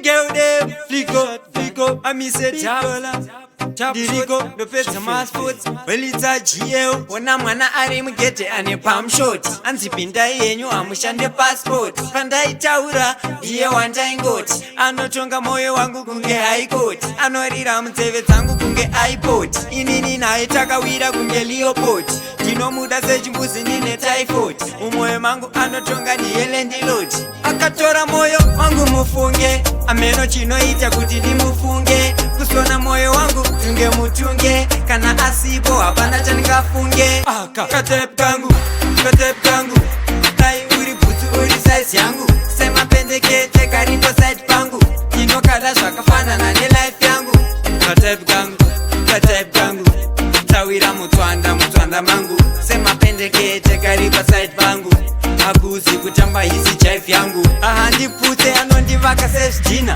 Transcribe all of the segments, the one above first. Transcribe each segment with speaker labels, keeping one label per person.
Speaker 1: the girl them flick up, I miss a tap diriko ndopedza masports welita GL ona mwana ari mugete ane palm shot anzi pindai yenyu amushande passport pandaitaura iye wandaingoti anotonga moyo wangu kunge high court anorira munzeve dzangu kunge iPod inini naye takawira kunge Leopard ndinomuda sechimbuzi nine typhoid mumwoyo mangu anotonga ndiye landlord akatora moyo wangu mufunge ameno chinoita kuti ndimufunge kusona moyo wangu tunge mutunge kana asipo hapana chandingafunge katep kangu dai uri bhutsu uri size yangu semapendekete karipo side pangu inokada zvakafanana nelife yangu katep kangu tawira mutswanda mangu semapendekete karipo side pangu akuzi kutamba hisi jive yangu ahandiputse anondivaka sezvidhina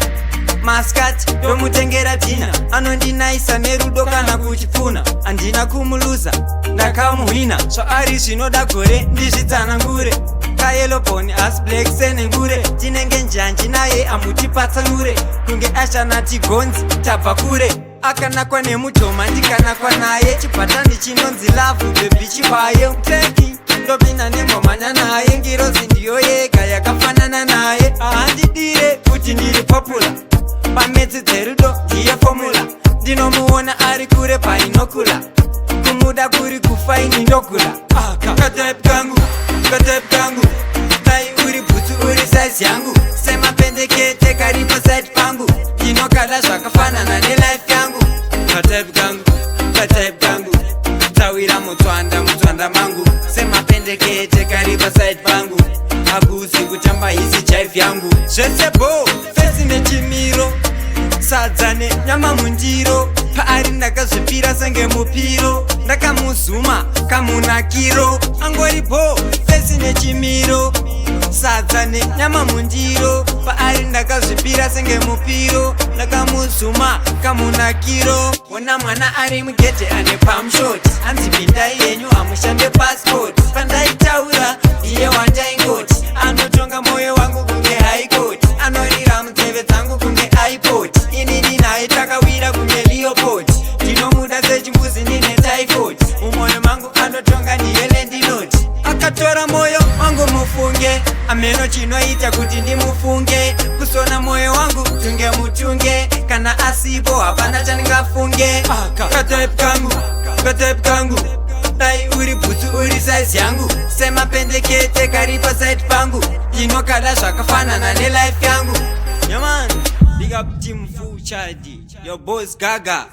Speaker 1: maskati ndomutengera dhina anondinaisa nerudo kana kuchipfuna handina kumuluza ndakamuhwina zvaari zvinoda gore ndizvitsanangure kayelobhoni asi black senengure tinenge njanji naye amutipatsanure kunge ashanati gonzi tabva kure akanakwa nemujoma ndikanakwa naye chibhatani chinonzi lavhu bebhi chibaye muteki ndopinda nembomhanya naye ngirozi ndiyo yega yakafanana naye ahandidire kuti ndiri popula pamedzi dzerudo ndiye fomula ndinomuona ari kure painokula kumuda kuri kufaini ndokula katep kangu dai uri bhutsu uri size yangu semapendekete karipo side pangu inokada zvakafanana nelife yangu katep kangu tawira mutswanda mangu semapendekete karipo side pangu akuzi kutamba hisi jive yangu zvese bo fesi nechimiro sadza nenyama mundiro paari ndakazvipira senge mupiro ndakamuzuma kamunakiro angori bo fesi nechimiro sadza nenyama mundiro paari ndakazvipira senge mupiro ndakamuzuma kamunakiro ona mwana ari mugete ane palm shot anzi pindai yenyu amushande passport pandaitaura iye wandaingoti anotonga moyo wangu kunge high court anorira munzeve dzangu kunge iPod inini naye takawira kunge Leopard ndinomuda sechimbuzi nine typhoid mumwoyo mangu anotonga ndiye landlord akatora moyo wangu mufunge ameno chinoita kuti ndimufunge kusona moyo wangu tunge mutunge kana asipo hapana chandingafunge katep kangu dai uri bhutsu uri size yangu semapendekete karipo side pangu inokada zvakafanana nelife yangu yaman big up team full child your boss Gaga